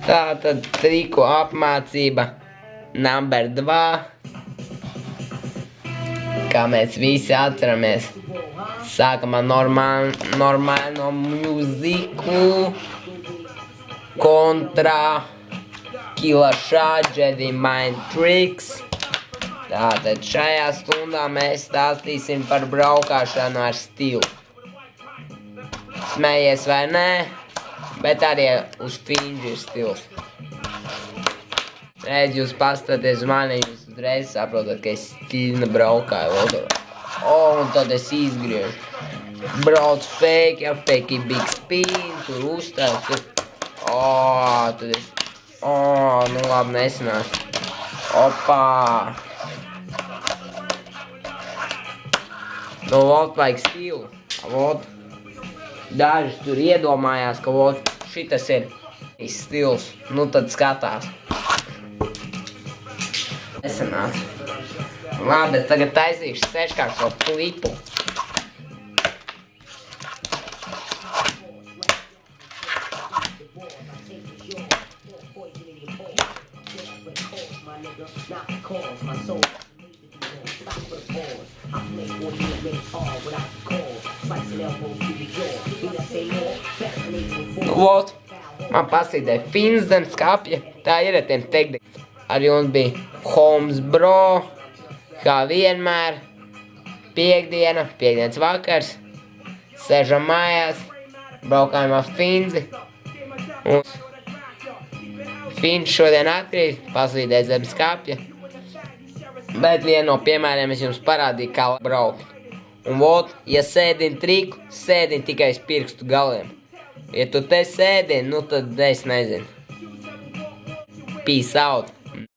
Tātad triku apmācība number 2. Kā mēs visi atceramies. Sākam ar normālo mūziku. Kontra. Killer Shot, Jedi Mind Tricks. Tātad šajā stundā mēs stāstīsim par braukšanu ar stilu. Smējies vai nē, bet arī uz finžu ir stils. Redz, jūs paskatāties uz mani, jūs uzreiz saprotat, ka es stilna braukāju. Un tad es izgriežu. Brauc fake, ja fake big spin, tur uzstās, tur. Tad es. Nu labi, nesanās. Opā! Nu, vot, vajag stilu. Vot. Daži tur iedomājās, ka vot, šitas ir stils. Nu, tad skatās. Nesanās. Labi, es tagad taisīšu seškāršo flipu. Nu, vot, man pasīdēja fins zem skapja, tā ir tiem teikt. Ar jums bija Holmes bro, kā vienmēr, piekdienas vakars, sēžam mājās, braukājam ar finzi, un fins šodien atkrīt, pasīdēja zem skapja, bet vienu no piemēriem es jums parādīju, kā braukt. Un vot, ja sēdini triku, sēdini tikai uz pirkstu galiem. Ja tu te sēdini, nu tad es nezinu. Peace out.